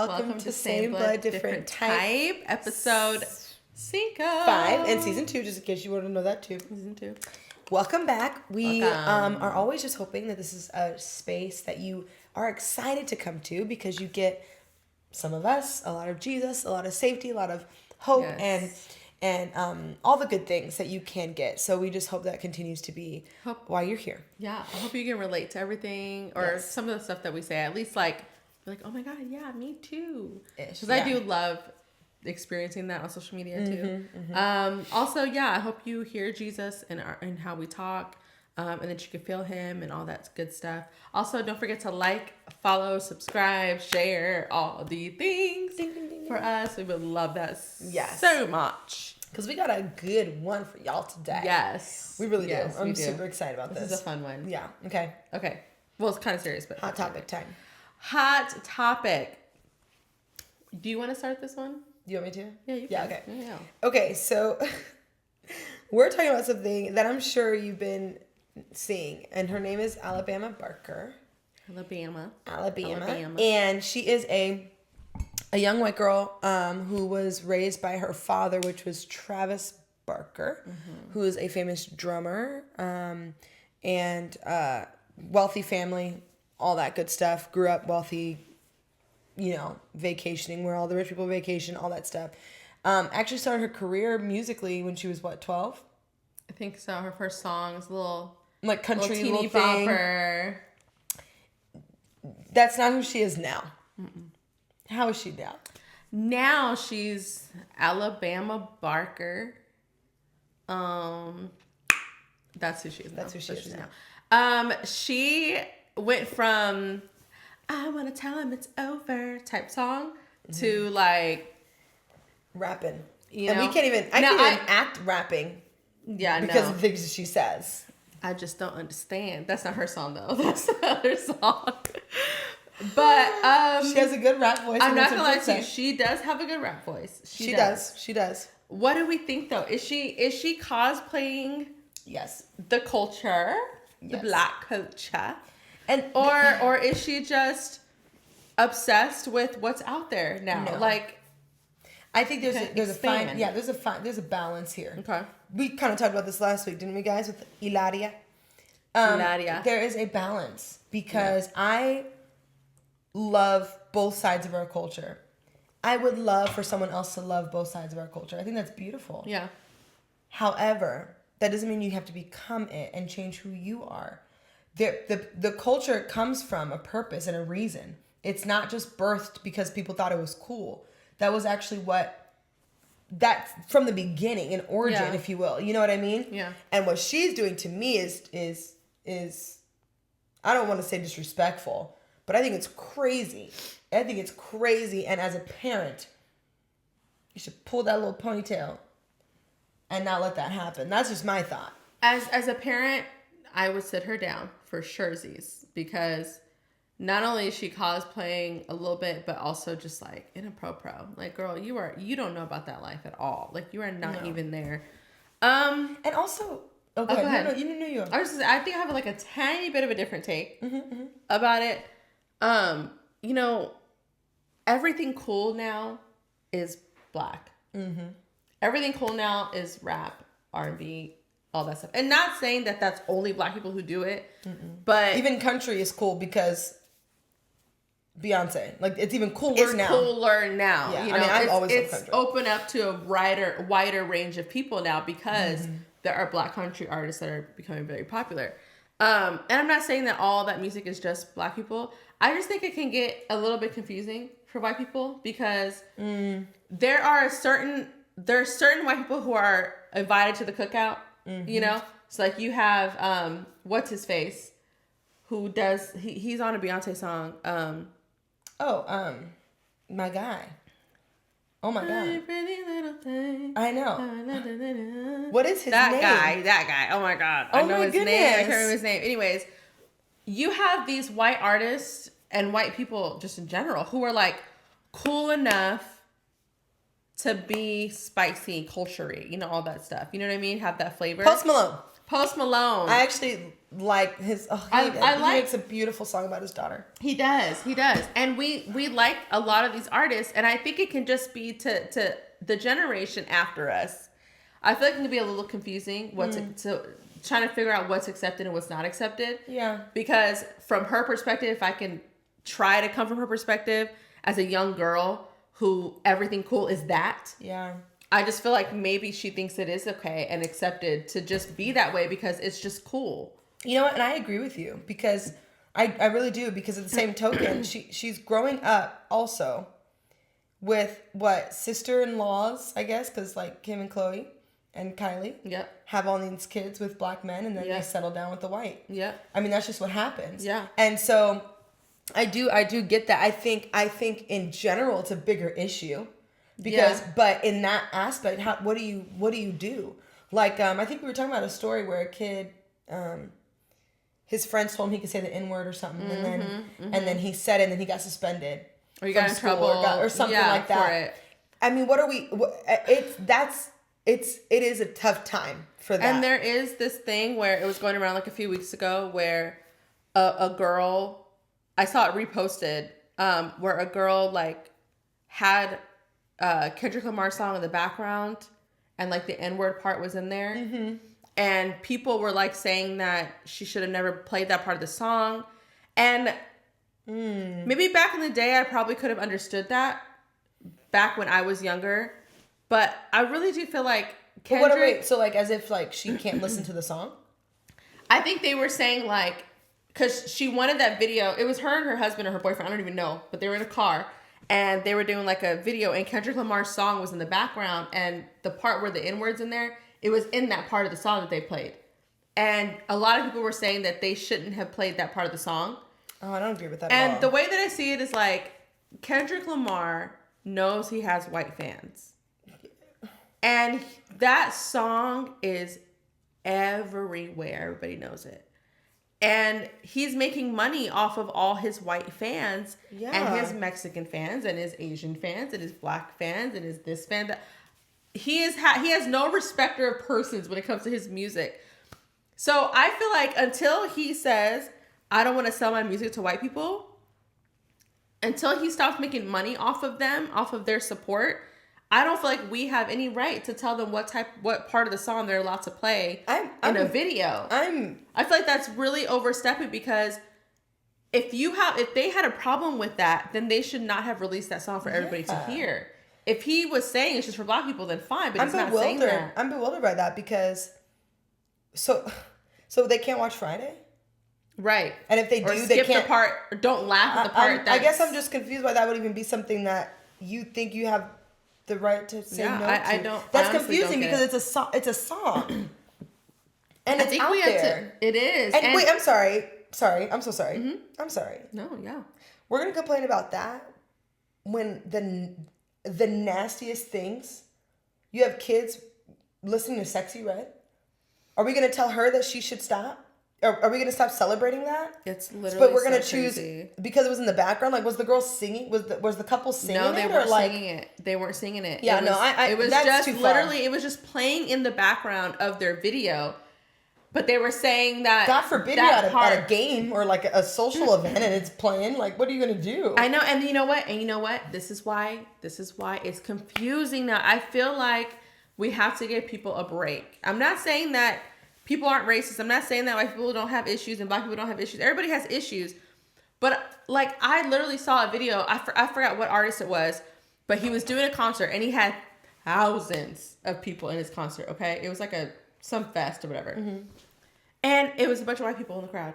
Welcome to Same Blood, Different Type. Episode 5 and season 2, just in case you want to know that too. Season 2. Welcome back. We are always just hoping that this is a space that you are excited to come to because you get some of us, a lot of Jesus, a lot of safety, a lot of hope, and all the good things that you can get. So we just hope that continues to be why you're here. Yeah, I hope you can relate to everything or some of the stuff that we say. At least like, oh my God, yeah, me too. Because I do love experiencing that on social media too. Also, I hope you hear Jesus and how we talk, and that you can feel him and all that good stuff. Also, don't forget to like, follow, subscribe, share, all the things for us. We would love that so much. Because we got a good one for y'all today. Yes. We really do. I'm super excited about this. This is a fun one. Yeah. Okay. Well, it's kind of serious, but hot topic time. Hot topic. Do you want to start this one? Do you want me to? Yeah, you can. Yeah, okay. Yeah. Okay, so we're talking about something that I'm sure you've been seeing, and her name is Alabama Barker. Alabama. And she is a young white girl who was raised by her father, which was Travis Barker, who is a famous drummer, and wealthy family, all that good stuff. Grew up wealthy, vacationing where all the rich people vacation, all that stuff. Actually started her career musically when she was, 12? I think so. Her first song is a little... like country teeny little bopper. That's not who she is now. How is she now? Now she's Alabama Barker. That's who she is now. That's who she is now. She went from I want to tell him it's over type song to like rapping. We can't even act rapping. Yeah, because of the things she says. I just don't understand. That's not her song though. That's the other song. But she has a good rap voice. I'm not gonna lie to you. She does have a good rap voice. She does. What do we think though? Is she cosplaying? Yes. The culture, the black culture, and or is she just obsessed with what's out there now? No. Like, I think there's a balance here. Okay. We kind of talked about this last week, didn't we, guys? With Ilaria. There is a balance because I love both sides of our culture. I would love for someone else to love both sides of our culture. I think that's beautiful. Yeah. However, that doesn't mean you have to become it and change who you are. The culture comes from a purpose and a reason. It's not just birthed because people thought it was cool. That was actually that's from the beginning, an origin, if you will. You know what I mean? Yeah. And what she's doing to me is I don't want to say disrespectful, but I think it's crazy. And as a parent, you should pull that little ponytail and not let that happen. That's just my thought. As a parent, I would sit her down for surezies because not only is she cosplaying a little bit, but also just like in a pro. Like, girl, you don't know about that life at all. Like, you are not even there. And also, go ahead. No, you. I think I have like a tiny bit of a different take about it. Everything cool now is black. Everything cool now is rap, R&B, all that stuff. And not saying that that's only black people who do it, but even country is cool because Beyonce. Like, it's even cooler now. It's cooler now. Yeah, I've always loved country. It's open up to a wider range of people now because there are black country artists that are becoming very popular. And I'm not saying that all that music is just black people. I just think it can get a little bit confusing for white people because there are certain white people who are invited to the cookout. So like you have what's his face, who does he's on a Beyonce song. My guy. Oh my God. I know. What is his name? That guy. Oh my God. I know his name. I can't remember his name. Anyways, you have these white artists and white people just in general who are like cool enough to be spicy and culture-y, you know, all that stuff. You know what I mean? Have that flavor. Post Malone. Post Malone. I actually like his. Oh, he makes a beautiful song about his daughter. He does. And we like a lot of these artists, and I think it can just be to the generation after us. I feel like it can be a little confusing to trying to figure out what's accepted and what's not accepted. Yeah. Because from her perspective, if I can try to come from her perspective as a young girl who everything cool is that. Yeah. I just feel like maybe she thinks it is okay and accepted to just be that way because it's just cool. You know what? And I agree with you because I really do, because at the same token, she's growing up also with sister-in-laws, I guess, because like Kim and Chloe and Kylie have all these kids with black men, and then they settle down with the white. Yeah. I mean, that's just what happens. Yeah. And so I do get that. I think in general it's a bigger issue. Because, but in that aspect, what do you do? Like, I think we were talking about a story where a kid, his friends told him he could say the N-word or something, and then he said it, and then he got suspended, or he got in trouble, or something like that. For it. I mean, it is a tough time for that. And there is this thing where it was going around like a few weeks ago where a girl, I saw it reposted, where a girl like had Kendrick Lamar's song in the background, and like the N-word part was in there. Mm-hmm. And people were like saying that she should have never played that part of the song. And maybe back in the day, I probably could have understood that back when I was younger. But I really do feel like Kendrick... So like as if like she can't listen to the song? I think they were saying like, because she wanted that video. It was her and her husband or her boyfriend. I don't even know. But they were in a car. And they were doing like a video, and Kendrick Lamar's song was in the background, and the part where the N-word's in there, it was in that part of the song that they played. And a lot of people were saying that they shouldn't have played that part of the song. Oh, I don't agree with that at all. And the way that I see it is like, Kendrick Lamar knows he has white fans. And that song is everywhere. Everybody knows it. And he's making money off of all his white fans and his Mexican fans and his Asian fans and his black fans and his this fan. He has no respecter of persons when it comes to his music. So I feel like until he says, I don't want to sell my music to white people, until he stops making money off of them, off of their support, I don't feel like we have any right to tell them what part of the song they're allowed to play in a video. I feel like that's really overstepping, because if they had a problem with that, then they should not have released that song for everybody to hear. If he was saying it's just for black people, then fine, but he's not saying that. I'm bewildered by that, because so they can't watch Friday? Right. And if they do, they skip can't. the part, or don't laugh at the part. I guess I'm just confused why that would even be something that you think you have the right to say no to. I don't. That's confusing, because it's a song. It's a song, and it's out there. It is. And wait, I'm sorry. I'm so sorry. Mm-hmm. I'm sorry. No, yeah. We're gonna complain about that when the nastiest things. You have kids listening to Sexy Red. Are we gonna tell her that she should stop? Are we gonna stop celebrating that? It's literally. But we're gonna choose crazy. Because it was in the background. Like, was the girl singing? Was the couple singing? No, they it, weren't or like, singing it. They weren't singing it. Yeah, it was that's just too far. literally. It was just playing in the background of their video. But they were saying that, God forbid, you're at a game or like a social event and it's playing. Like, what are you gonna do? I know, and you know what? This is why it's confusing now. I feel like we have to give people a break. I'm not saying that people aren't racist. I'm not saying that white people don't have issues and black people don't have issues. Everybody has issues. But like, I literally saw a video. I forgot what artist it was, but he was doing a concert and he had thousands of people in his concert. Okay, it was like some fest or whatever. Mm-hmm. And it was a bunch of white people in the crowd.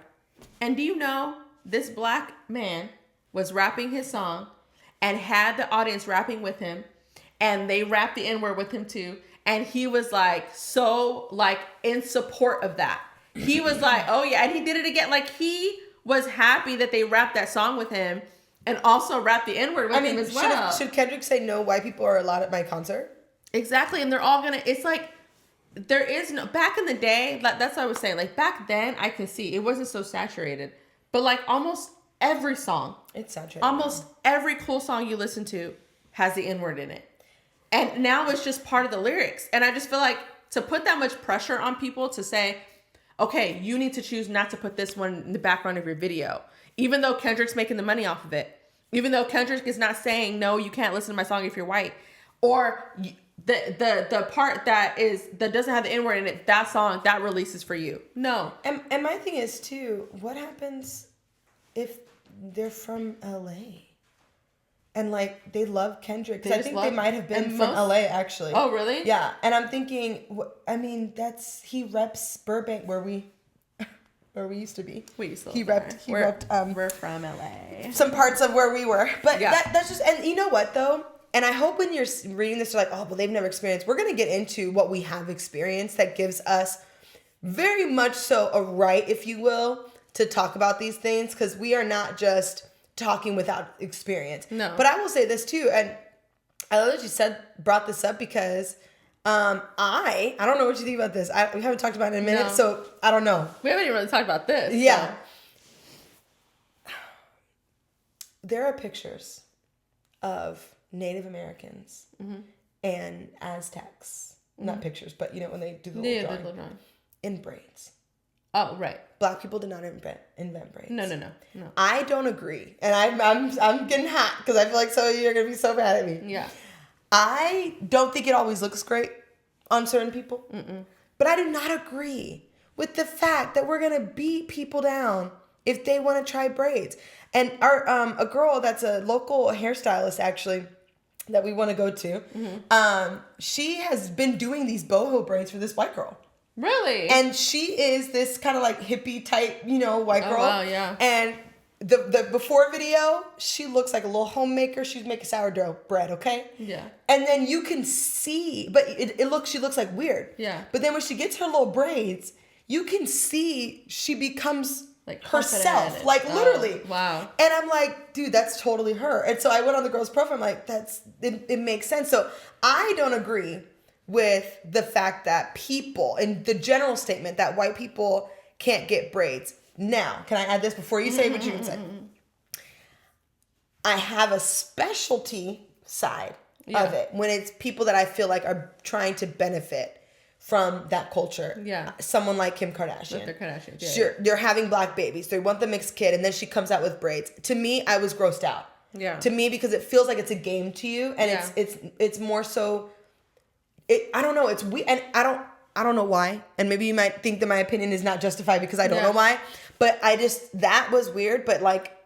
And do you know, this black man was rapping his song and had the audience rapping with him, and they rapped the N-word with him too. And he was like, so like in support of that. He was like, oh yeah. And he did it again. Like, he was happy that they rapped that song with him and also rapped the N-word with him as well. Should Kendrick say no white people are allowed at my concert? Exactly. And they're all gonna, it's like, there is no, back in the day, that's what I was saying. Like, back then, I can see it wasn't so saturated. But like, almost every song, it's saturated. Almost every cool song you listen to has the N-word in it. And now it's just part of the lyrics. And I just feel like to put that much pressure on people to say, okay, you need to choose not to put this one in the background of your video, even though Kendrick's making the money off of it, even though Kendrick is not saying, no, you can't listen to my song if you're white, or the part that doesn't have the N-word in it, that song, that release is for you. No. And my thing is too, what happens if they're from LA? And like they love Kendrick, because I think they might have been from LA actually. Oh, really? Yeah, and I'm thinking, I mean, he reps Burbank, where we used to be. We used to. We're from LA. Some parts of where we were, but yeah. that's just. And you know what though? And I hope when you're reading this, you're like, oh, but they've never experienced. We're gonna get into what we have experienced that gives us very much so a right, if you will, to talk about these things, because we are not just talking without experience. No. But I will say this too, and I love that you brought this up, because I don't know what you think about this. We haven't talked about it in a minute, so I don't know. We haven't even really talked about this. Yeah. So. There are pictures of Native Americans and Aztecs. Not pictures, but you know when they do the little drawing. In braids. Oh, right. Black people did not invent braids. No. I don't agree, and I'm getting hot because I feel like some of you are gonna be so mad at me. Yeah. I don't think it always looks great on certain people, but I do not agree with the fact that we're gonna beat people down if they want to try braids. And our a girl that's a local hairstylist actually that we want to go to, she has been doing these boho braids for this white girl. Really? And she is this kind of like hippie type, white girl. Oh, wow, yeah. And the before video, she looks like a little homemaker. She's making sourdough bread, okay? Yeah. And then you can see, but she looks like weird. Yeah. But then when she gets her little braids, you can see she becomes like herself, like literally. Wow. And I'm like, dude, that's totally her. And so I went on the girl's profile. I'm like, it makes sense. So I don't agree with the fact that people, and the general statement that white people can't get braids. Now, can I add this before you say what you can say? I have a specialty side of it when it's people that I feel like are trying to benefit from that culture. Yeah. Someone like Kim Kardashian. With their Kardashians. Yeah, sure. They're having black babies. They want the mixed kid, and then she comes out with braids. To me, I was grossed out. Yeah. To me, because it feels like it's a game to you, and it's more so. I don't know. It's weird, and I don't know why. And maybe you might think that my opinion is not justified because I don't know why. But that was weird. But like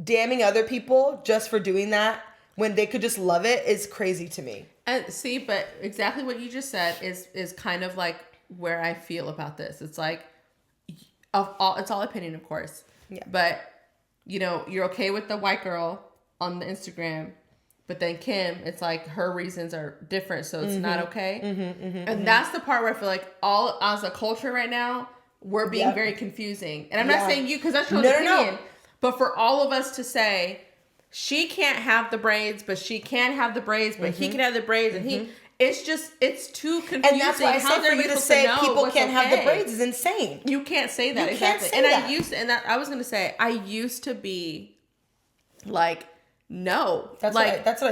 damning other people just for doing that when they could just love it is crazy to me. And see, but exactly what you just said is kind of like where I feel about this. It's like it's all opinion, of course. Yeah. But you're okay with the white girl on the Instagram. But then Kim, it's like her reasons are different, so it's not okay. And that's the part where I feel like all as a culture right now, we're being very confusing. And I'm not saying you, because that's your opinion. No. But for all of us to say, she can't have the braids, but she can have the braids, but he can have the braids, and it's too confusing. And that's why I say for you to say people can't have the braids is insane. You can't say that. You can't say that. I was going to say, I used to be like, no, that's what I thought. That's what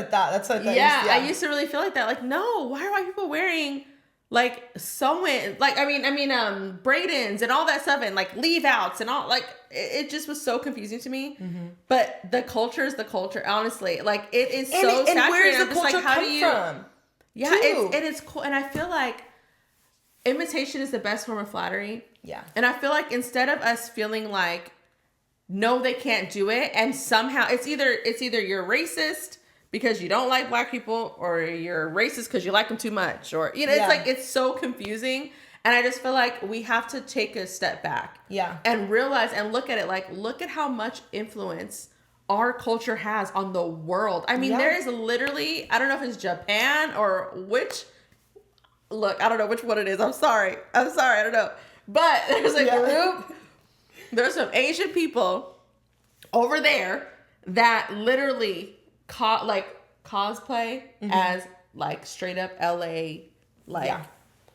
I thought. Yeah, I used to really feel like that. Like, no, why are white people wearing like sewing? Like, I mean, braid-ins and all that stuff, and like leave outs and all. Like, it just was so confusing to me. But the culture is the culture. Honestly, like it is so saturated. And where does the culture like, come from? Yeah, it's cool, and I feel like imitation is the best form of flattery. Yeah, and I feel like instead of us feeling like, no, they can't do it, and somehow it's either you're racist because you don't like black people, or you're racist because you like them too much, or it's like it's so confusing. And I just feel like we have to take a step back, and realize and look at it like, look at how much influence our culture has on the world. I mean, there is literally, I don't know if it's Japan or which. Look, I don't know which one it is. I'm sorry, I don't know, but there's a group. There's some Asian people over there that literally cosplay as like straight up LA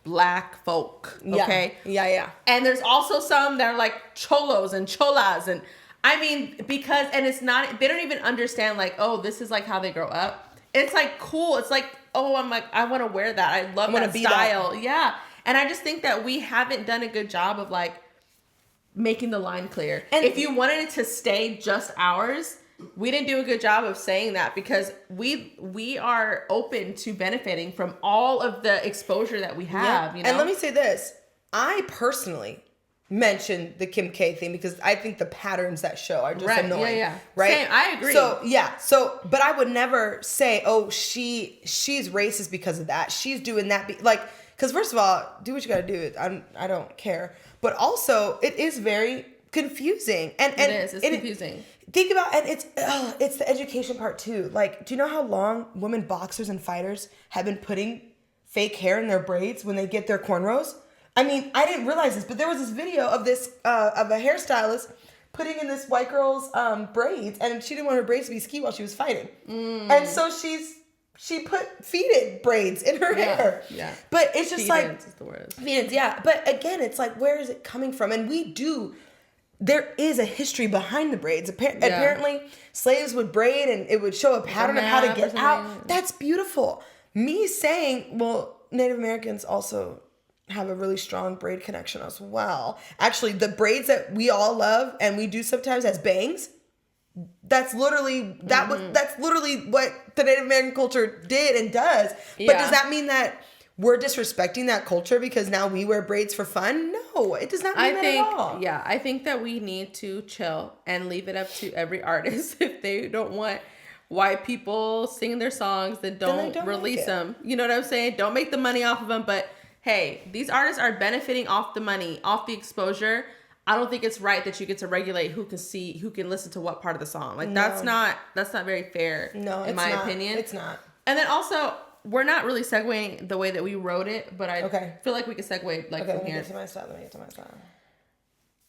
black folk. Okay. Yeah. And there's also some that are like cholos and cholas, and I mean, and it's not, they don't even understand like, oh, this is like how they grow up. it's like cool. It's like, oh, I'm like, I want to wear that. I love that be style. Yeah. And I just think that we haven't done a good job of like making the line clear. And if you wanted it to stay just ours, we didn't do a good job of saying that, because we are open to benefiting from all of the exposure that we have. You know? And let me say this. I personally mentioned the Kim K thing because I think the patterns that show are just annoying. Yeah. Right? Same, I agree. So, but I would never say, oh, she's racist because of that. She's doing that. Because first of all, do what you got to do. I don't care. But also, it is very confusing. And it is. It's confusing. Think about, and it's the education part too. Like, do you know how long women boxers and fighters have been putting fake hair in their braids when they get their cornrows? I mean, I didn't realize this, but there was this video of of a hairstylist putting in this white girl's braids, and she didn't want her braids to be ski while she was fighting, and so she put feed-in braids in her hair. Yeah, but it's just feed-ins is the word. Feed-ins, yeah. But again, it's like, where is it coming from? And there is a history behind the braids. Apparently, slaves would braid, and it would show a pattern of how to get out. That's beautiful. Me saying, well, Native Americans also have a really strong braid connection as well. Actually, the braids that we all love and we do sometimes as bangs, that's literally what the Native American culture did and does. Yeah. But does that mean that we're disrespecting that culture because now we wear braids for fun? No, it does not mean that at all. Yeah, I think that we need to chill and leave it up to every artist. If they don't want white people singing their songs, then don't release them. You know what I'm saying? Don't make the money off of them, but hey, these artists are benefiting off the money, off the exposure. I don't think it's right that you get to regulate who can listen to what part of the song. Like, that's not very fair. No, in my opinion. It's not. And then also, we're not really segueing the way that we wrote it, but I feel like we could segue from here. Let me get to my style.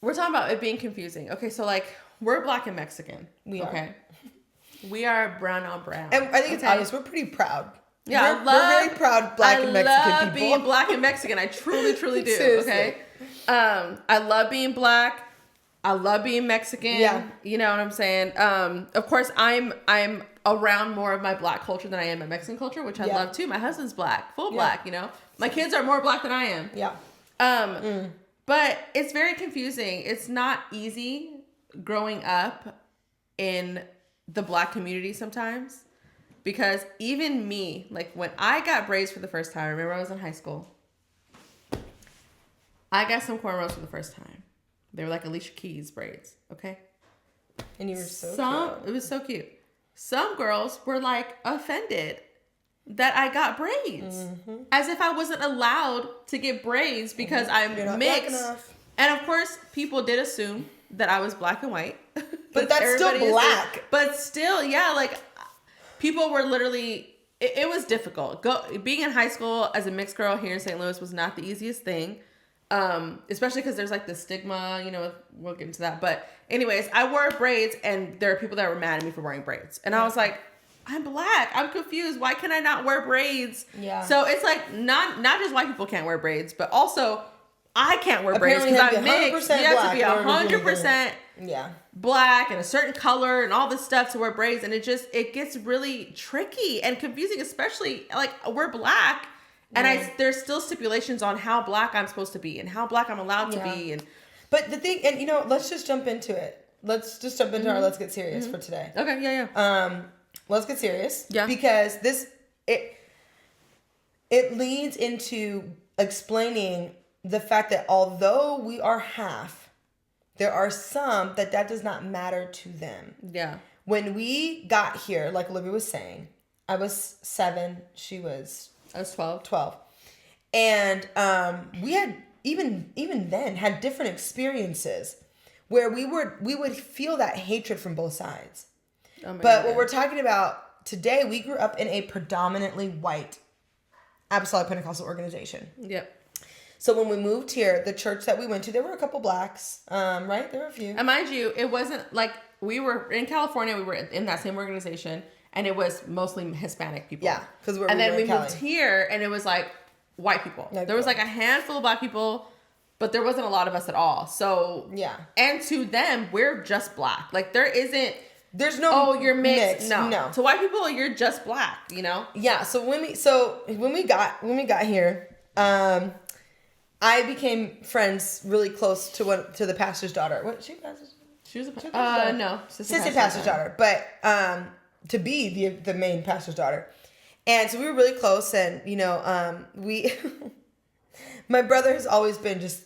We're talking about it being confusing. Okay, so like, we're Black and Mexican. We are. We are brown on brown. And I think it's obvious. We're pretty proud. Yeah, we're very proud Black and Mexican people. I love being Black and Mexican. I truly, truly do. Seriously. Okay. I love being Black. I love being Mexican. Yeah. You know what I'm saying? Of course, I'm around more of my Black culture than I am my Mexican culture, which I love too. My husband's Black, full Black. You know, my kids are more Black than I am. Yeah. But it's very confusing. It's not easy growing up in the Black community sometimes. Because even me, like when I got braids for the first time, I remember I was in high school. I got some cornrows for the first time. They were like Alicia Keys braids, okay? And you were so cute. It was so cute. Some girls were like offended that I got braids. As if I wasn't allowed to get braids because I'm mixed. And of course, people did assume that I was Black and white. But that's still Black. But still, yeah, like... People were literally, it was difficult. Being in high school as a mixed girl here in St. Louis was not the easiest thing. Especially because there's like the stigma, you know, we'll get into that. But anyways, I wore braids and there are people that were mad at me for wearing braids. And I was like, I'm Black. I'm confused. Why can I not wear braids? Yeah. So it's like not just white people can't wear braids, but also I can't wear braids because I'm mixed. You have to be 100% Black and a certain color and all this stuff to wear braids, and it gets really tricky and confusing, especially like we're Black and there's still stipulations on how Black I'm supposed to be and how Black I'm allowed to be. But the thing, and you know, let's just jump into it. Let's just jump into our Let's Get Serious for today. Okay, yeah. Let's get serious. Yeah. Because it leads into explaining the fact that although we are half, there are some that does not matter to them. Yeah. When we got here, like Olivia was saying, I was 7. I was 12. 12. And we had even then had different experiences where we would feel that hatred from both sides. Oh my God, what we're talking about today, we grew up in a predominantly white Apostolic Pentecostal organization. Yep. So when we moved here, the church that we went to, there were a couple Blacks, right? There were a few. And mind you, it wasn't like we were in California. We were in that same organization, and it was mostly Hispanic people. Yeah, because then we moved here, and it was like white people. There was like a handful of Black people, but there wasn't a lot of us at all. So yeah, and to them, we're just Black. Like there isn't There's no. Oh, you're mixed. mix. No. To white people, you're just black. You know. Yeah. So when we got here, I became friends really close to the pastor's daughter. What she pastor's? She was a no, assistant pastor's daughter, but to be the main pastor's daughter, and so we were really close, and we, my brother has always been just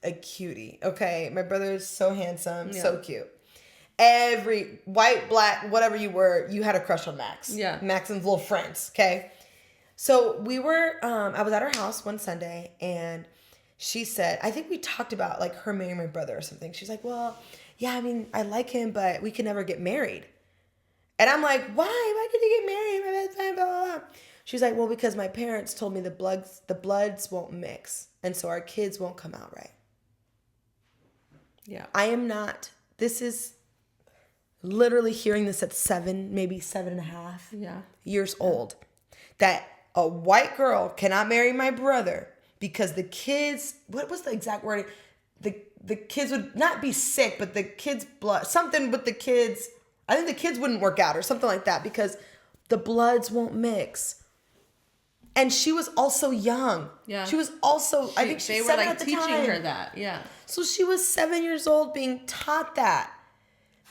a cutie. Okay, my brother is so handsome, so cute. Every white, black, whatever you were, you had a crush on Max. Yeah, Max and little friends. Okay, so we were. I was at her house one Sunday, and she said, I think we talked about like her marrying my brother or something. She's like, well, yeah, I mean, I like him, but we can never get married. And I'm like, why? Why did you get married? My best friend, blah, blah, blah. She's like, well, because my parents told me the bloods won't mix. And so our kids won't come out right. Yeah. I am not, this is literally hearing this at 7, maybe 7.5 years old. That a white girl cannot marry my brother because the kids, what was the exact wording? The kids would not be sick, but the kids' blood, something with the kids, I think the kids wouldn't work out or something like that because the bloods won't mix. And she was also young. Yeah. She was also, I think she was 7 at the time. They were like teaching her that, yeah. So she was 7 years old being taught that.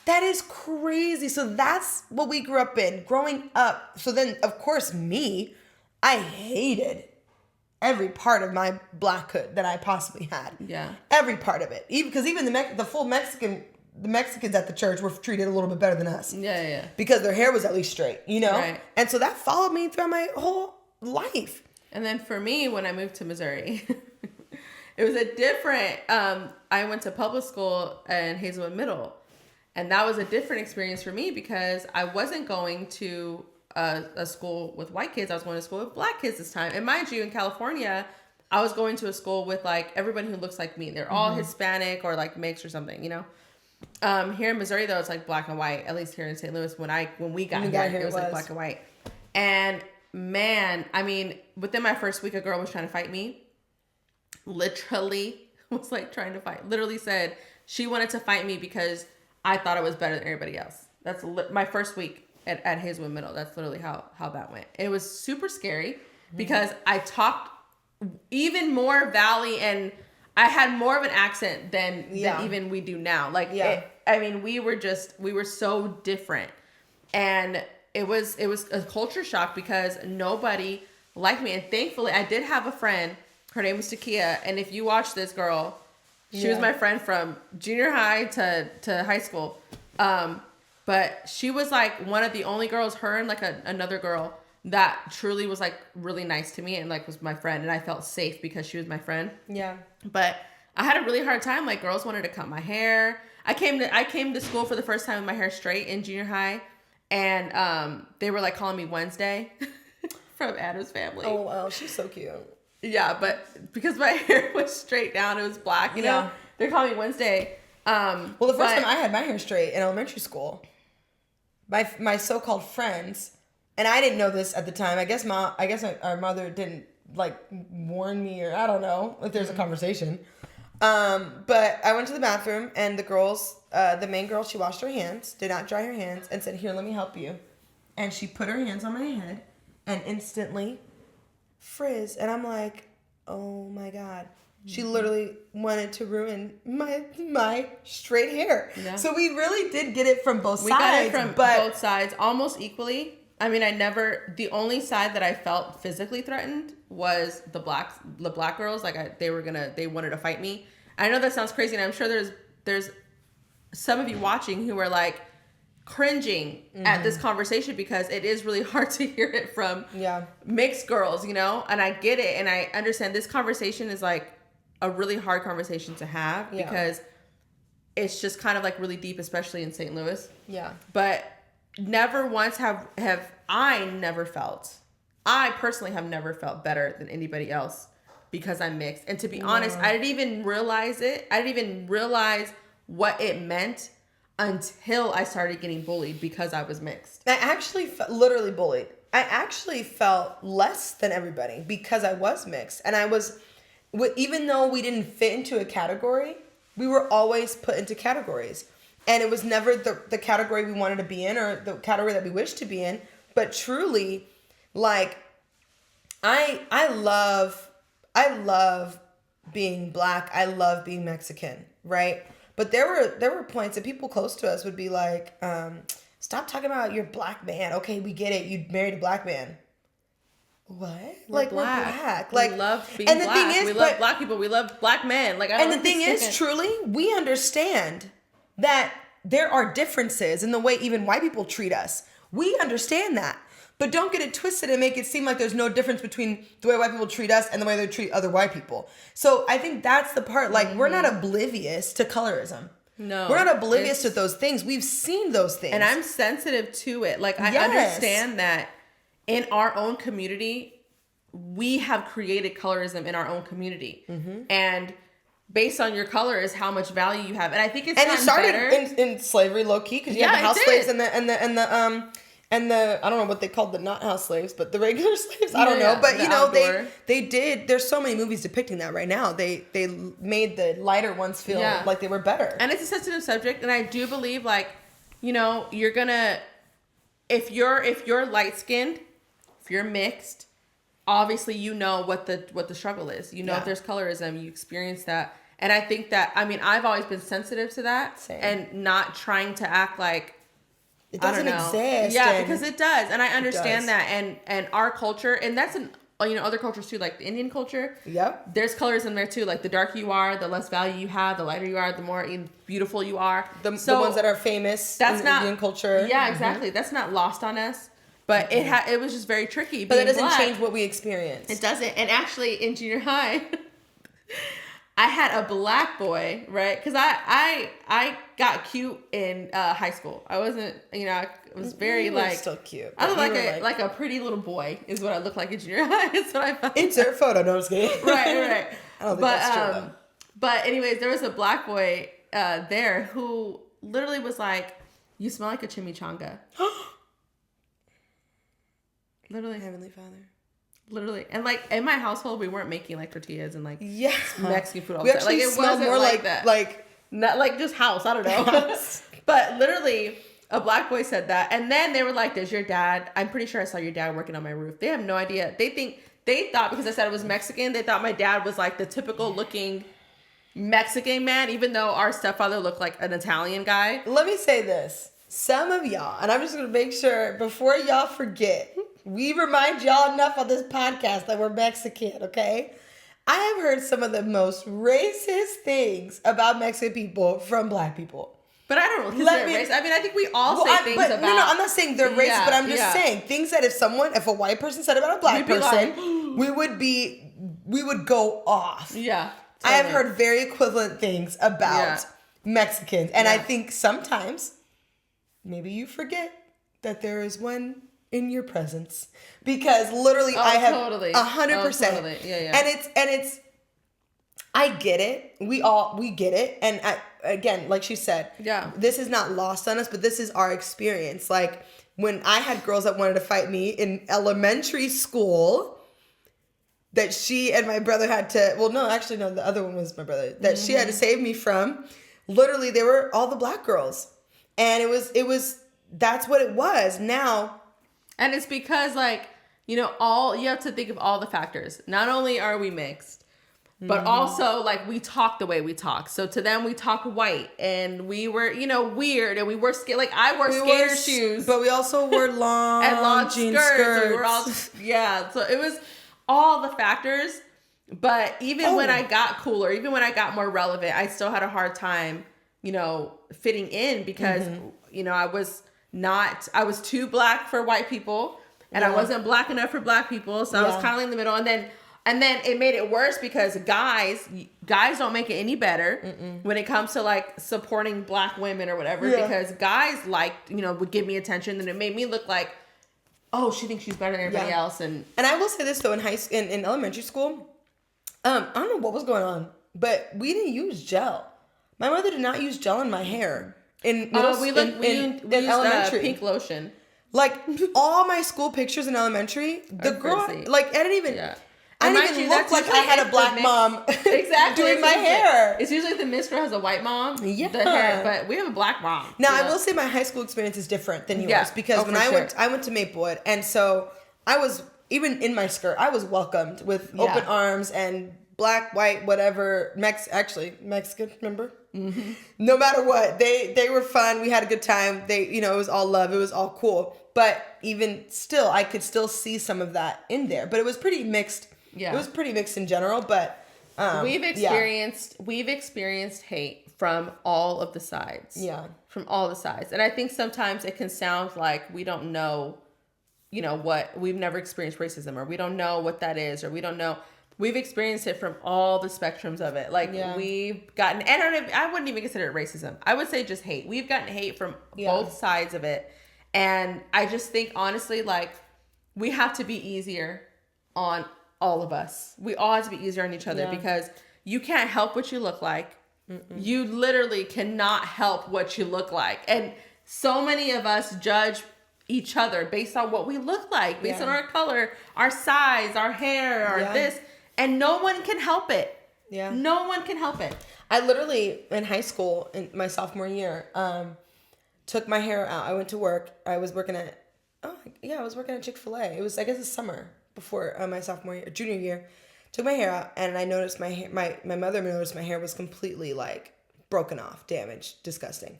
That is crazy. So that's what we grew up in, growing up. So then, of course, I hated every part of my blackhood that I possibly had. Yeah. Every part of it. Because even the Mexicans at the church were treated a little bit better than us. Yeah. Because their hair was at least straight, Right. And so that followed me throughout my whole life. And then for me, when I moved to Missouri, it was a different, I went to public school in Hazelwood Middle. And that was a different experience for me because I wasn't going to a school with white kids. I was going to school with black kids this time. And mind you, in California, I was going to a school with like everybody who looks like me. They're all Hispanic or like mixed or something, Here in Missouri, though, it's like black and white. At least here in St. Louis, when we got here, it was like black and white. And man, I mean, within my first week, a girl was trying to fight me. Literally was like trying to fight. Literally said she wanted to fight me because I thought it was better than everybody else. That's my first week at Hazelwood Middle. That's literally how that went. It was super scary because I talked even more Valley and I had more of an accent than even we do now. Like, we were so different. And it was a culture shock because nobody liked me. And thankfully, I did have a friend. Her name was Takia. And if you watch this girl, she was my friend from junior high to high school. But she was like one of the only girls, her and like another girl that truly was like really nice to me and like was my friend. And I felt safe because she was my friend. Yeah. But I had a really hard time. Like girls wanted to cut my hair. I came to school for the first time with my hair straight in junior high. And they were like calling me Wednesday from Addams Family. Oh, wow. She's so cute. Yeah, but because my hair was straight down, it was black, you know? They're calling me Wednesday. Well, the first time I had my hair straight in elementary school, my so-called friends, and I didn't know this at the time. I guess our mother didn't like warn me, or I don't know if there's a conversation. But I went to the bathroom and the girls, the main girl, she washed her hands, did not dry her hands, and said, "Here, let me help you." And she put her hands on my head, and instantly, frizz. And I'm like, oh my God. She literally wanted to ruin my straight hair. Yeah. So we really did get it from both sides. We got it from both sides almost equally. I mean, the only side that I felt physically threatened was the black girls. Like they wanted to fight me. I know that sounds crazy, and I'm sure there's some of you watching who are like cringing at this conversation because it is really hard to hear it from mixed girls, and I get it, and I understand this conversation is like a really hard conversation to have because it's just kind of like really deep, especially in St. Louis. Yeah. But never once have I personally have never felt better than anybody else because I'm mixed. And to be honest, I didn't even realize it. I didn't even realize what it meant until I started getting bullied because I was mixed. I actually literally bullied. I actually felt less than everybody because I was mixed. And I was, even though we didn't fit into a category, we were always put into categories. and it was never the category we wanted to be in or the category that we wished to be in. But truly, like, I love being Black. I love being Mexican, right? But there were points that people close to us would be like, stop talking about your Black man. Okay, we get it. You married a Black man. What? We're black. Like, we love being and the Black. thing is, we love Black people. We love Black men. Like, and the thing is, truly, we understand that there are differences in the way even white people treat us. We understand that. But don't get it twisted and make it seem like there's no difference between the way white people treat us and the way they treat other white people. So I think that's the part. Like, we're not oblivious to colorism. No. We're not oblivious to those things. We've seen those things. And I'm sensitive to it. Like, I understand that in our own community, we have created colorism in our own community. And based on your color is how much value you have. And I think it's and it started better. in slavery, low key, because you had the house slaves and the I don't know what they called the not house slaves, but the regular slaves. I don't know, but you know outdoor. they did. There's so many movies depicting that right now. They made the lighter ones feel like they were better. And it's a sensitive subject, and I do believe, like, you know, you're gonna if you're light skinned, if you're mixed, obviously you know what the struggle is. You know if there's colorism, you experience that. And I think that, I mean, I've always been sensitive to that. Same. And not trying to act like it doesn't exist. Yeah, because it does. And I understand that. And our culture, and that's in, you know, other cultures too, like the Indian culture. Yep. There's colorism there too. Like, the darker you are, the less value you have, the lighter you are, the more beautiful you are. The ones that are famous in Indian culture. Yeah, exactly. That's not lost on us. But it was just very tricky. But it doesn't change what we experience. It doesn't. And actually, in junior high, I had a Black boy, right? Because I got cute in high school. I wasn't, you know, I was very like still cute. I look like a pretty little boy is what I look like in junior high. That's what I found. Insert photo. No, I'm just kidding. Right. I don't think that's true. Though. But anyways, there was a Black boy there who literally was like, "You smell like a chimichanga." Literally, Heavenly Father. Literally, and like in my household, we weren't making like tortillas and like Mexican food all the the time. Like, it wasn't more like that. Like, not like just house. I don't know. But literally, a Black boy said that, and then they were like, "Does your dad?" I'm pretty sure I saw your dad working on my roof. They have no idea. They thought because I said it was Mexican, they thought my dad was like the typical looking Mexican man, even though our stepfather looked like an Italian guy. Let me say this: some of y'all, and I'm just gonna make sure before y'all forget. We remind y'all enough on this podcast that we're Mexican, okay? I have heard some of the most racist things about Mexican people from Black people. But I don't consider it racist. I mean, I think we all say things about... No, I'm not saying they're racist, but I'm just saying things that if a white person said about a Black person, we would go off. Yeah. Totally. I have heard very equivalent things about Mexicans. And I think sometimes maybe you forget that there is one in your presence, because literally I have 100%. Totally. Yeah. And it's I get it. We get it. And again, like she said, this is not lost on us, but this is our experience. Like, when I had girls that wanted to fight me in elementary school, that she and my brother had to, the other one was my brother, that she had to save me from. Literally, they were all the Black girls. And it was that's what it was. Now, and it's because, like, you know, you have to think of all the factors. Not only are we mixed, but also, like, we talk the way we talk. So to them, we talk white, and we were, you know, weird, and we wore like, I wore skater shoes, but we also wore long and long jean skirts. And we were all, so it was all the factors. But even when I got cooler, even when I got more relevant, I still had a hard time, you know, fitting in, because you know, I was too Black for white people, and I wasn't Black enough for Black people. So I was kind of in the middle. And then it made it worse because guys don't make it any better when it comes to, like, supporting Black women or whatever, because guys, like, you know, would give me attention, and it made me look like, oh, she thinks she's better than everybody else. And I will say this though, in elementary school, I don't know what was going on, but we didn't use gel. My mother did not use gel in my hair. In elementary, pink lotion. Like, all my school pictures in elementary, the girl, crazy. Like, I didn't even. Yeah. I And didn't mind even you, look that's like I usually had a the black mix- mom Exactly. doing That's my what I'm saying. hair. It's usually the minstrel has a white mom. Yeah. The hair, but we have a black mom. Now, you I know? will say my high school experience is different than yours Yeah. because Oh, when for sure. I went to Maplewood, and so I was, even in my skirt, I was welcomed with Yeah. open arms and black, white, whatever, Mexican, remember? Mm-hmm. No matter what, they were fun. We had a good time. It was all love. It was all cool. But even still, I could still see some of that in there. But it was pretty mixed. Yeah. It was pretty mixed in general, but we've experienced hate from all of the sides. Yeah. From all the sides. And I think sometimes it can sound like we don't know, what we've never experienced racism, or we don't know what that is, or we don't know. We've experienced it from all the spectrums of it. Like we've gotten, and I wouldn't even consider it racism. I would say just hate. We've gotten hate from both sides of it. And I just think honestly, like, we have to be easier on all of us. We all have to be easier on each other because you can't help what you look like. Mm-mm. You literally cannot help what you look like. And so many of us judge each other based on what we look like, based on our color, our size, our hair, or this. And no one can help it. Yeah. No one can help it. I literally, in high school, in my sophomore year, took my hair out. I went to work. I was working at Chick-fil-A. It was, I guess, the summer before my junior year. Took my hair out, and I noticed my mother noticed my hair was completely, like, broken off, damaged, disgusting.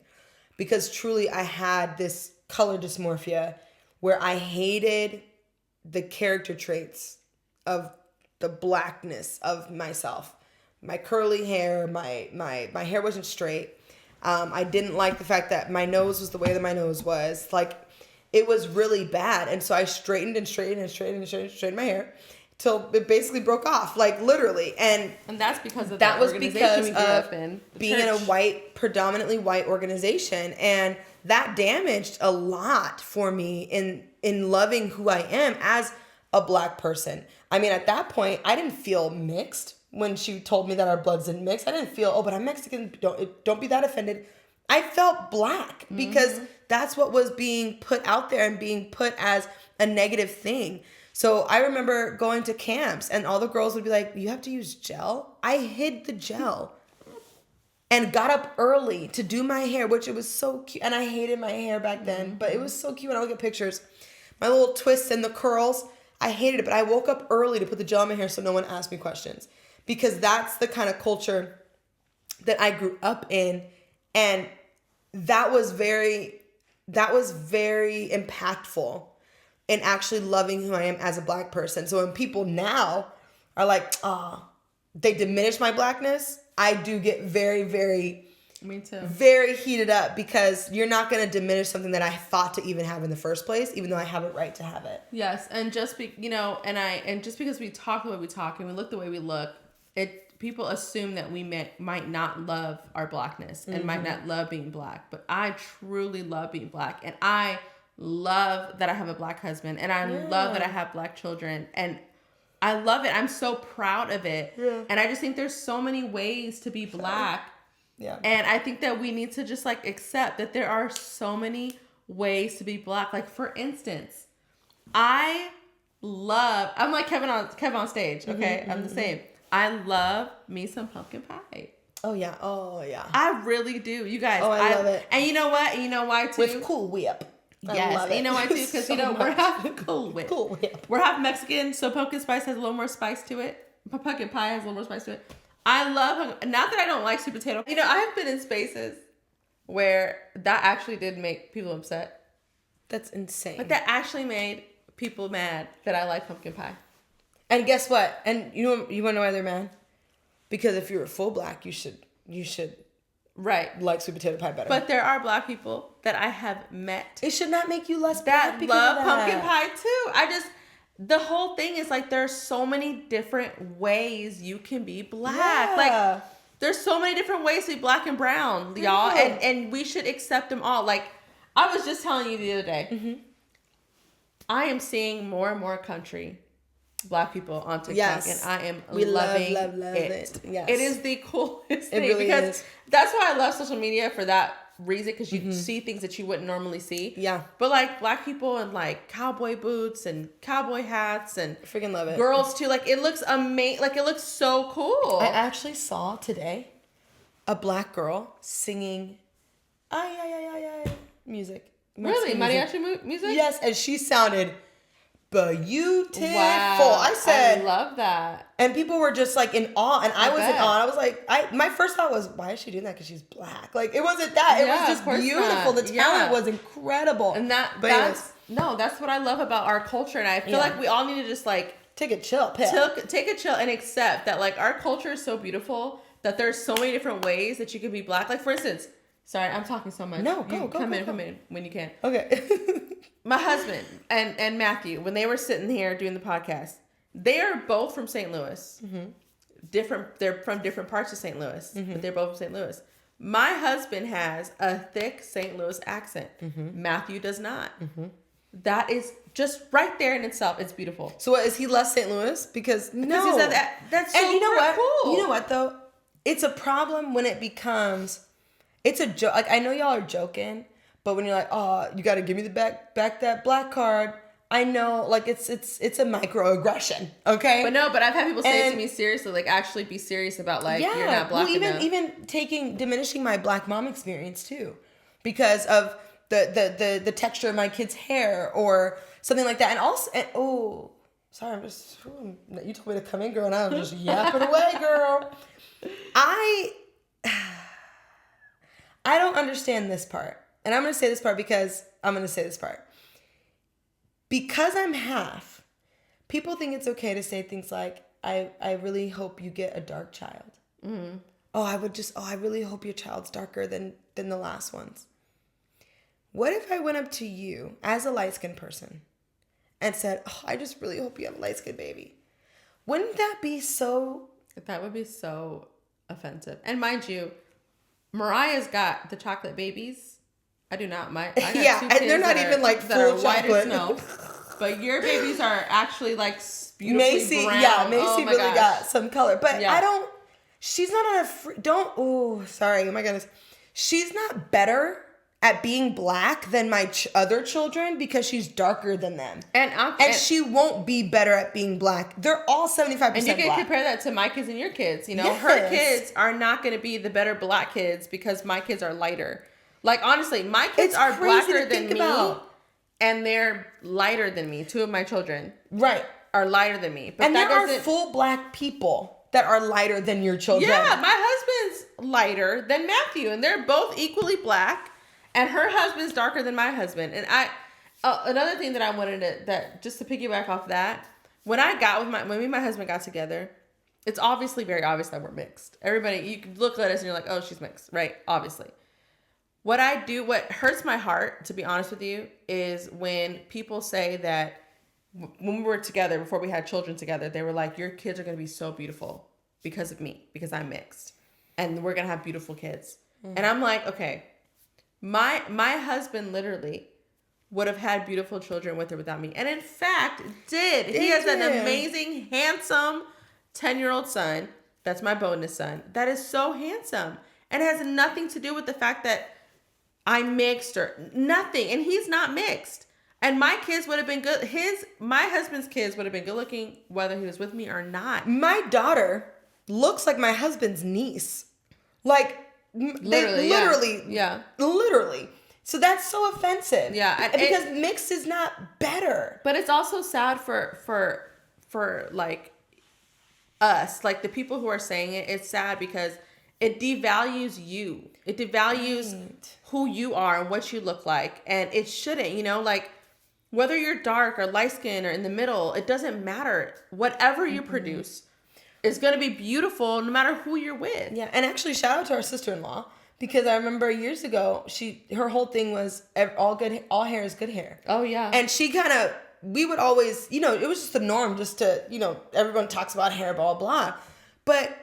Because truly, I had this color dysmorphia where I hated the character traits of the blackness of myself. My curly hair, my hair wasn't straight. I didn't like the fact that my nose was the way that my nose was. Like, it was really bad. And so I straightened my hair till it basically broke off, like, literally. And that's because of that was because we grew up in, being in a predominantly white organization. And that damaged a lot for me in loving who I am as a black person. I mean, at that point, I didn't feel mixed when she told me that our bloods didn't mix. I didn't feel, but I'm Mexican. Don't be that offended. I felt black because that's what was being put out there and being put as a negative thing. So I remember going to camps and all the girls would be like, you have to use gel? I hid the gel and got up early to do my hair, which it was so cute. And I hated my hair back then, but it was so cute when I look at pictures. My little twists and the curls, I hated it, but I woke up early to put the gel in my hair so no one asked me questions. Because that's the kind of culture that I grew up in. And that was very impactful in actually loving who I am as a black person. So when people now are like, they diminish my blackness, I do get very, very, me too, very heated up because you're not going to diminish something that I thought to even have in the first place, even though I have a right to have it. Yes. And just just because we talk the way we talk and we look the way we look, people assume that we might not love our blackness and might not love being black, but I truly love being black, and I love that I have a black husband, and I love that I have black children, and I love it. I'm so proud of it. Yeah. And I just think there's so many ways to be black. Yeah. And I think that we need to just like accept that there are so many ways to be black. Like, for instance, I'm like Kevin on stage. Okay. I'm the same. I love me some pumpkin pie. Oh yeah. I really do. You guys. Oh, I love it. And you know what? And you know why too? With Cool Whip. Yes. You know why too? Because we're having Cool Whip. Cool Whip. We're half Mexican, so pumpkin spice has a little more spice to it. Pumpkin pie has a little more spice to it. I love, not that I don't like sweet potato. I have been in spaces where that actually did make people upset. That's insane. But that actually made people mad that I like pumpkin pie. And guess what? And you want to know why they're mad? Because if you were full black, you should right like sweet potato pie better. But there are black people that I have met. It should not make you less black black. Love pumpkin pie too. The whole thing is like there's so many different ways you can be black. Yeah. Like there's so many different ways to be black and brown, y'all, and we should accept them all. Like I was just telling you the other day, I am seeing more and more country black people on TikTok, and I am loving it. Yes. It is the coolest thing really because is. that's why I love social media for that reason because you see things that you wouldn't normally see. Yeah. But like black people in like cowboy boots and cowboy hats and Freaking love it. girls too. Like it looks amazing. Like it looks so cool. I actually saw today a black girl singing ay, ay, ay, ay, ay, music. Really? Mexican Mariachi music? Yes, and she sounded beautiful. Wow. I said, I love that. and people were just like in awe, and I was in bet. awe. I was like, my first thought was, why is she doing that? Because she's black. Like it wasn't that. It Yeah, was of just course beautiful. not. The talent Yeah. was incredible. And But that's what I love about our culture. And I feel Yeah. like we all need to just like take a chill pill. take a chill and accept that like our culture is so beautiful that there's so many different ways that you can be black. Like for instance, sorry, I'm talking so much. No, go, You go, come go, in, go. come in when you can. Okay. My husband and Matthew, when they were sitting here doing the podcast, they are both from St. Louis. They're from different parts of St. Louis, but they're both from St. Louis. My husband has a thick St. Louis accent. Matthew does not. That is just right there in itself. It's beautiful. So what, is he less St. Louis? Because no. He said that's so And you know what? cool. You know what though? It's a problem when it becomes, it's a joke. Like I know y'all are joking, but when you're like, oh, you got to give me the back that black card. I know, like it's a microaggression, okay? But I've had people say it to And- me seriously, like actually be serious about like you're not black enough. even diminishing my black mom experience too, because of the texture of my kid's hair or something like that, and also sorry, you told me to come in, girl, and I'm just yapping away, girl. I don't understand this part, and I'm gonna say this part because because I'm half. People think it's okay to say things like, I really hope you get a dark child. Mm-hmm. I really hope your child's darker than the last ones. What if I went up to you as a light-skinned person and said, oh, I just really hope you have a light-skinned baby? Wouldn't that be so... That would be so offensive. And mind you, Mariah's got the chocolate babies. I do not. I got Yeah, two and kids they're not even like full chocolate. Snow. But your babies are actually like beautifully Macy, brown. yeah, Macy Oh my really gosh. got some color. But Yeah. she's not on sorry, oh my goodness. She's not better at being black than my other children because she's darker than them. And she won't be better at being black. They're all 75% black. And you can compare that to my kids and your kids. You know, Yes. her kids are not going to be the better black kids because my kids are lighter. Like, honestly, my kids It's are crazy to blacker than think me, about. and they're lighter than me. Two of my children Right. are lighter than me. But And that there are doesn't... full black people that are lighter than your children. Yeah, my husband's lighter than Matthew, and they're both equally black, and her husband's darker than my husband. And another thing that I wanted that just to piggyback off that, when me and my husband got together, it's obviously very obvious that we're mixed. Everybody, you can look at us and you're like, oh, she's mixed, right? Obviously. What hurts my heart, to be honest with you, is when people say that when we were together, before we had children together, they were like, your kids are going to be so beautiful because of me, because I'm mixed. And we're going to have beautiful kids. Mm-hmm. And I'm like, okay, my husband literally would have had beautiful children with or without me. And in fact, did. He has an amazing, handsome 10-year-old son. That's my bonus son. That is so handsome. And it has nothing to do with the fact that I'm mixed or nothing. And he's not mixed. And my kids would have been good. My husband's kids would have been good looking whether he was with me or not. My daughter looks like my husband's niece. Like, literally. Yeah. Literally. So that's so offensive. Yeah. And because mixed is not better. But it's also sad for like us, like the people who are saying it. It's sad because it devalues you. It devalues who you are and what you look like. And it shouldn't, like whether you're dark or light skinned or in the middle, it doesn't matter. Whatever you produce is going to be beautiful no matter who you're with. Yeah. And actually shout out to our sister-in-law, because I remember years ago, her whole thing was all hair is good hair. Oh yeah. And she we would always, it was just the norm just to, everyone talks about hair, blah, blah. But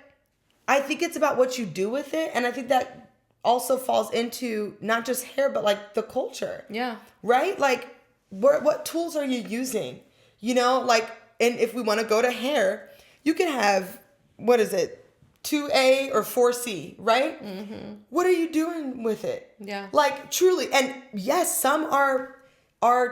I think it's about what you do with it. And I think that also falls into not just hair, but like the culture. Yeah. Right? Like, what tools are you using? And if we want to go to hair, you can have, what is it? 2A or 4C, right? Mm-hmm. What are you doing with it? Yeah. Like, truly. And yes, some are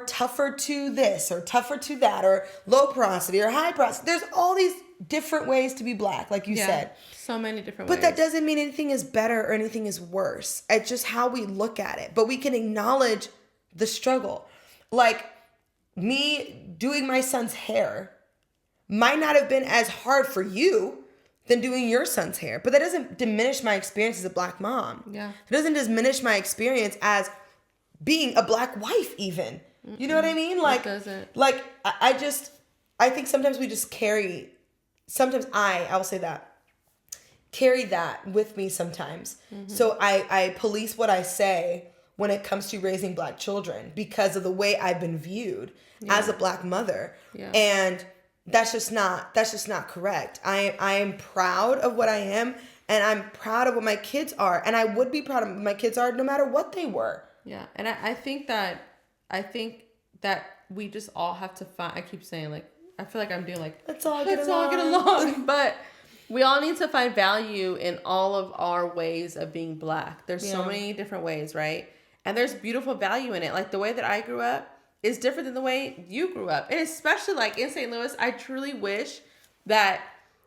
tougher to this or tougher to that or low porosity or high porosity. There's all these different ways to be black, like you said. So many different ways. But that doesn't mean anything is better or anything is worse. It's just how we look at it. But we can acknowledge the struggle. Like, me doing my son's hair might not have been as hard for you than doing your son's hair. But that doesn't diminish my experience as a black mom. Yeah. It doesn't diminish my experience as being a black wife even. You know what I mean? Like, it doesn't. Like, I think sometimes we just sometimes I will say that, carry that with me sometimes. Mm-hmm. So I police what I say when it comes to raising black children because of the way I've been viewed as a black mother. Yeah. And that's just not correct. I am proud of what I am, and I'm proud of what my kids are. And I would be proud of what my kids are no matter what they were. Yeah. And I think that we just all have to find, I keep saying, like, I feel like I'm doing like, let's all get along. But we all need to find value in all of our ways of being black. There's so many different ways, right? And there's beautiful value in it. Like, the way that I grew up is different than the way you grew up. And especially, like, in St. Louis, I truly wish that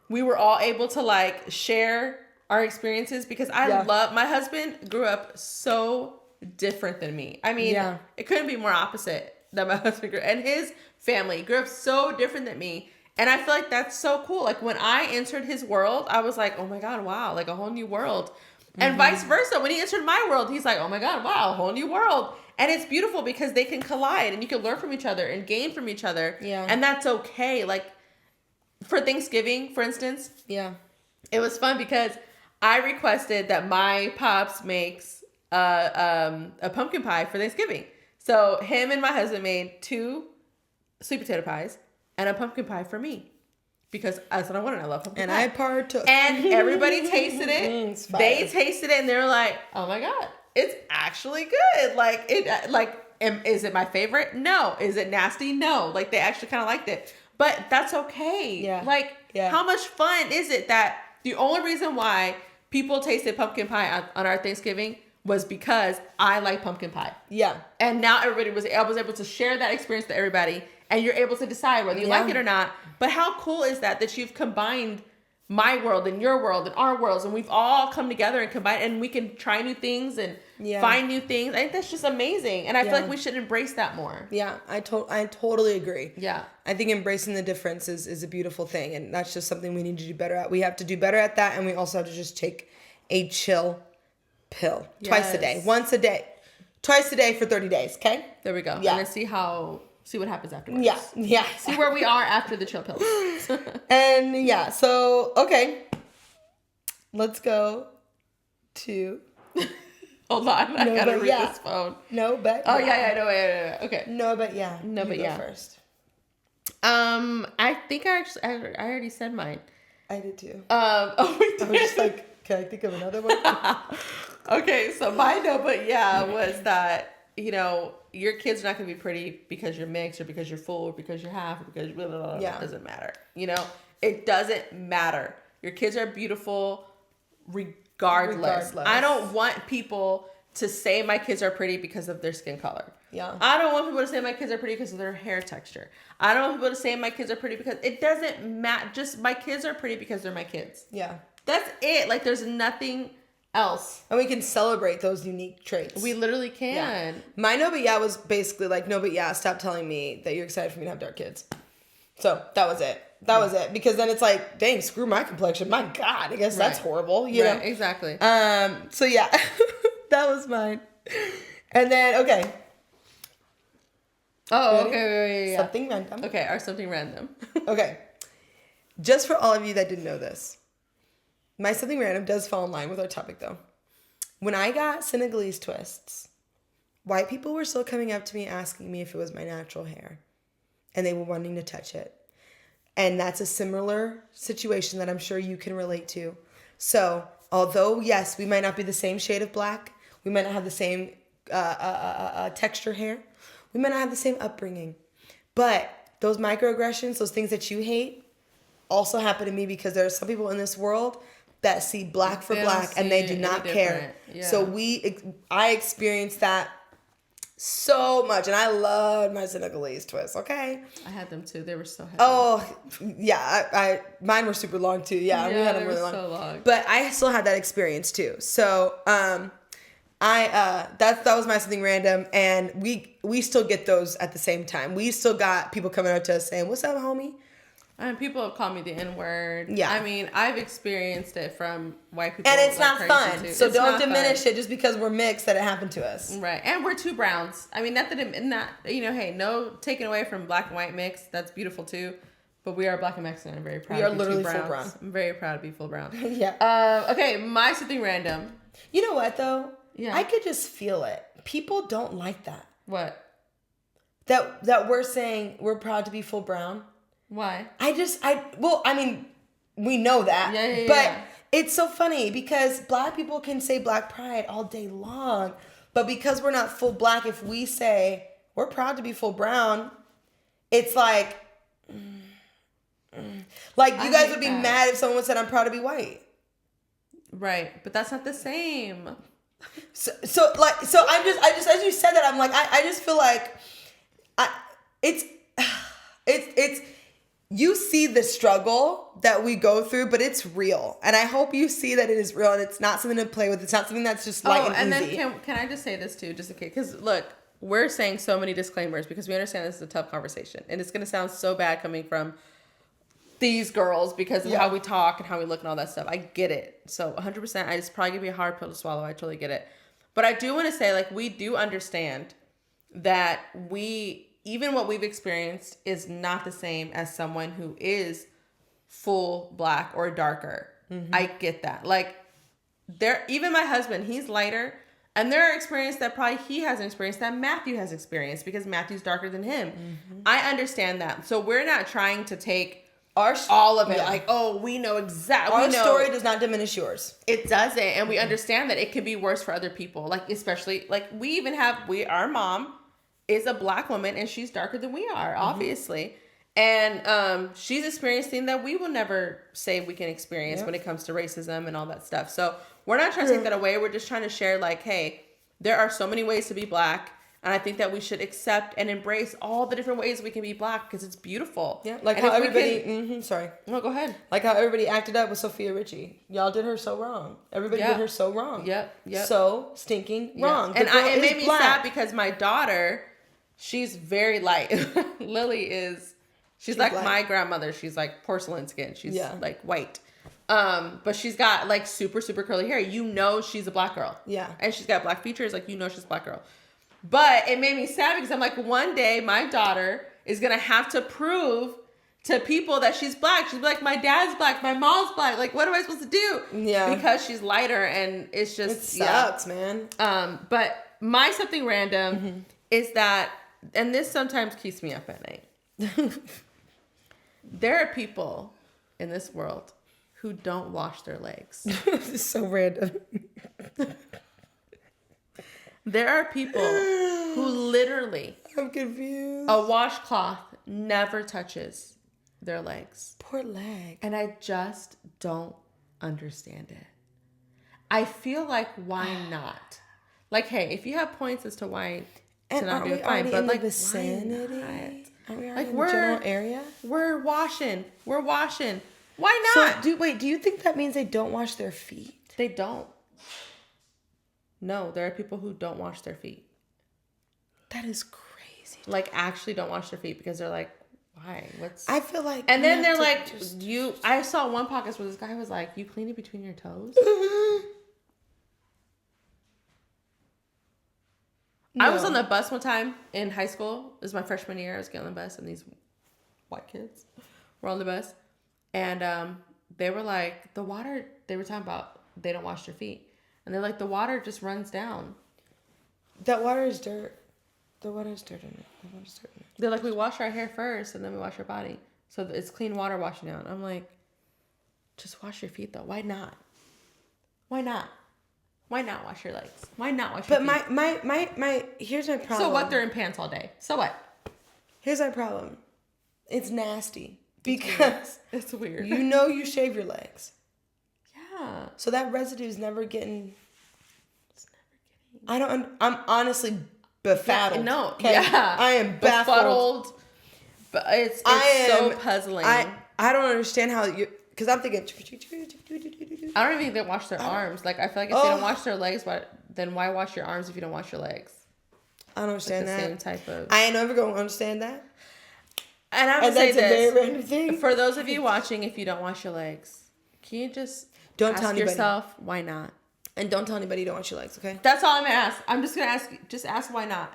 we were all able to, like, share our experiences, because I love, my husband grew up so different than me. I mean, it couldn't be more opposite that my husband grew, and his family grew up so different than me. And I feel like that's so cool. Like, when I entered his world, I was like, oh my God, wow, like a whole new world. And vice versa. When he entered my world, he's like, oh my God, wow, a whole new world. And it's beautiful because they can collide and you can learn from each other and gain from each other. Yeah. And that's okay. Like, for Thanksgiving, for instance. Yeah. It was fun because I requested that my pops makes a pumpkin pie for Thanksgiving. So him and my husband made 2 sweet potato pies and a pumpkin pie for me, because that's what I wanted. I love pumpkin pie. And I partook. And everybody tasted it. They tasted it and they were like, oh my God, it's actually good. Like, is it my favorite? No. Is it nasty? No. Like, they actually kind of liked it. But that's okay. Yeah. Like, how much fun is it that the only reason why people tasted pumpkin pie on our Thanksgiving was because I like pumpkin pie. Yeah. And now I was able to share that experience to everybody, and you're able to decide whether you like it or not. But how cool is that you've combined my world and your world and our worlds, and we've all come together and combined, and we can try new things and find new things. I think that's just amazing. And I feel like we should embrace that more. Yeah, I totally agree. Yeah. I think embracing the difference is a beautiful thing, and that's just something we need to do better at. We have to do better at that, and we also have to just take a chill pill twice a day, once a day, twice a day for 30 days. Okay. There we go. Yeah. And then see what happens afterwards. Yeah. Yeah. See where we are after the chill pills. And so, okay. Let's go to. Hold on. I gotta read this phone. No, but. Oh, yeah. No, wait. Okay. No, but yeah. No, but yeah. First. I think I already said mine. I did too. Oh, we did. I was just like, can I think of another one? Okay, so my no, but yeah, was that, your kids are not going to be pretty because you're mixed or because you're full or because you're half or because blah, blah, blah. It doesn't matter. It doesn't matter. Your kids are beautiful regardless. I don't want people to say my kids are pretty because of their skin color. Yeah. I don't want people to say my kids are pretty because of their hair texture. I don't want people to say my kids are pretty because it doesn't matter. Just my kids are pretty because they're my kids. Yeah. That's it. Like, there's nothing else. And we can celebrate those unique traits. We literally can. Yeah. My no but yeah was basically like, no but yeah, stop telling me that you're excited for me to have dark kids. So that was it. That was it. Because then it's like, dang, screw my complexion. My God, I guess that's horrible. You know? Exactly. So yeah, that was mine. And then, okay. Oh, okay. Yeah. Something random. Okay, or something random. Okay. Just for all of you that didn't know this, my something random does fall in line with our topic, though. When I got Senegalese twists, white people were still coming up to me asking me if it was my natural hair. And they were wanting to touch it. And that's a similar situation that I'm sure you can relate to. So, although, yes, we might not be the same shade of black, we might not have the same texture hair, we might not have the same upbringing, but those microaggressions, those things that you hate, also happen to me, because there are some people in this world that see black for They don't black and they see do not any care. different. Yeah. So I experienced that so much, and I loved my Senegalese twists. Okay. I had them too. They were so heavy. Oh yeah, I mine were super long too. Yeah, we had them they really were long. so long. But I still had that experience too. So that was my something random, and we still get those at the same time. We still got people coming up to us saying, "What's up, homie?" And people have called me the N-word. Yeah. I mean, I've experienced it from white people. And it's like, not crazy fun. too. So It's don't not diminish fun. it just because we're mixed that it happened to us. Right. And we're two browns. I mean, not that it, not, you know, hey, no taken away from black and white mix. That's beautiful too. But we are black and Mexican. I'm very proud We are to be literally two full browns. brown. I'm very proud to be full brown. Yeah. Okay, my something random. You know what though? Yeah. I could just feel it. People don't like that. What? That we're saying we're proud to be full brown. Why? Well, I mean, we know that. Yeah, but yeah. it's so funny because black people can say black pride all day long. But because we're not full black, if we say we're proud to be full brown, it's like, like you guys would be mad if someone said I'm proud to be white. Right. But that's not the same. So I'm just as you said that, I'm like, I just feel like it's you see the struggle that we go through, but it's real. And I hope you see that it is real and it's not something to play with. It's not something that's just light and easy. Then can I just say this too, just in case? Because look, we're saying so many disclaimers because we understand this is a tough conversation. And it's going to sound so bad coming from these girls because of how we talk and how we look and all that stuff. I get it. So 100%, it's probably going to be a hard pill to swallow. I totally get it. But I do want to say, like, we do understand that even what we've experienced is not the same as someone who is full black or darker. Mm-hmm. I get that. Like, even my husband, he's lighter, and there are experiences that probably he hasn't experienced that Matthew has experienced because Matthew's darker than him. Mm-hmm. I understand that. So we're not trying to take all of it, like, oh, we know exactly. Our story does not diminish yours. It doesn't, and we understand that it can be worse for other people. Like, especially, like, our mom is a black woman, and she's darker than we are, obviously. And she's experiencing that we will never say we can experience when it comes to racism and all that stuff. So we're not trying to take that away. We're just trying to share, like, hey, there are so many ways to be black. And I think that we should accept and embrace all the different ways we can be black because it's beautiful. Yeah, like and how everybody... sorry. No, go ahead. Like how everybody acted up with Sophia Richie. Y'all did her so wrong. Everybody did her so wrong. Yep. So stinking wrong. And it made me sad because my daughter, she's very light. Lily she's like black. My grandmother. She's like porcelain skin. She's like white. But she's got like super, super curly hair. You know she's a black girl. Yeah. And she's got black features. Like, you know she's a black girl. But it made me sad because I'm like, one day my daughter is going to have to prove to people that she's black. She's like, my dad's black, my mom's black. Like, what am I supposed to do? Yeah. Because she's lighter and it's just... It sucks, man. But my something random is that, and this sometimes keeps me up at night. There are people in this world who don't wash their legs. This is so random. There are people who literally... I'm confused. A washcloth never touches their legs. Poor leg. And I just don't understand it. I feel like, why not? Like, hey, if you have points as to why to not do it, fine. But like, vicinity? Why not? Are we already in the general area? We're washing. Why not? So, do you think that means they don't wash their feet? They don't. No, there are people who don't wash their feet. That is crazy. Like, actually don't wash their feet because they're like, why? I feel like... And then they're like, I saw one podcast where this guy was like, you clean it between your toes? No. I was on the bus one time in high school. It was my freshman year. I was getting on the bus and these white kids were on the bus. And they were like, they were talking about they don't wash their feet. And they're like, the water just runs down. That water is dirt. The water is dirt in it. They're like, we wash our hair first and then we wash our body. So it's clean water washing down. I'm like, just wash your feet though. Why not? Why not? Why not wash your legs? Why not wash your feet? But my here's my problem. So what? They're in pants all day. So what? Here's my problem. It's nasty. Because it's weird. You know you shave your legs. Yeah. So that residue is never getting. I'm honestly befuddled. No. Okay? Yeah. I am baffled. But it's so puzzling. I don't understand how you. Because I'm thinking. I don't even think they wash their arms. Like, I feel like if they don't wash their legs, then why wash your arms if you don't wash your legs? I don't understand like the that. Same type of. I ain't never gonna understand that. And I'm gonna say that's this. a very random thing. For those of you watching, if you don't wash your legs, can you just don't ask tell anybody. yourself why not? And don't tell anybody you don't wash your legs, okay? That's all I'm gonna ask. I'm just gonna ask. Just ask why not.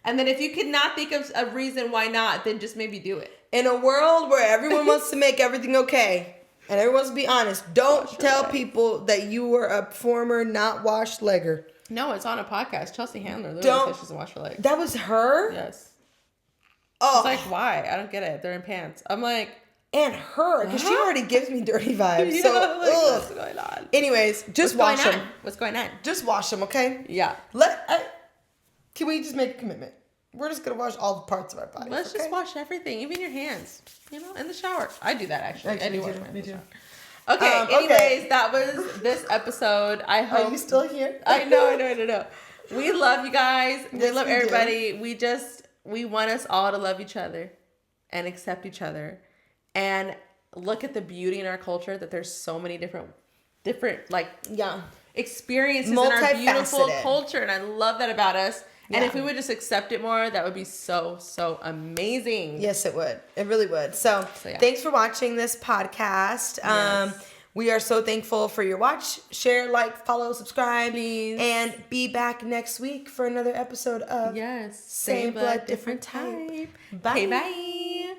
And then if you could not think of a reason why not, then just maybe do it. In a world where everyone wants to make everything okay, and everyone wants to be honest, don't tell people that you were a former not washed legger. No, it's on a podcast. Chelsea Handler literally said she doesn't wash her legs. That was her? Yes. Oh. It's like, why? I don't get it. They're in pants. I'm like... And her, because she already gives me dirty vibes. Yeah, so, like, what's going on? Anyways, just wash them. What's going on? Just wash them, okay? Yeah. Can we just make a commitment? We're just going to wash all the parts of our body. Let's just wash everything, even your hands. You know, in the shower. I do that, actually. I do wash my hands. Okay, anyways, that was this episode. I hope... Are you still here? I know. We love you guys. We love everybody. We want us all to love each other and accept each other and look at the beauty in our culture, that there's so many different like experiences in our beautiful culture. And I love that about us. And if we would just accept it more, that would be so, so amazing. Yes, it would. It really would. So thanks for watching this podcast. Yes. We are so thankful for your watch. Share, like, follow, subscribe. Please. And be back next week for another episode of Same Blood, Different Type. Bye. Okay, bye.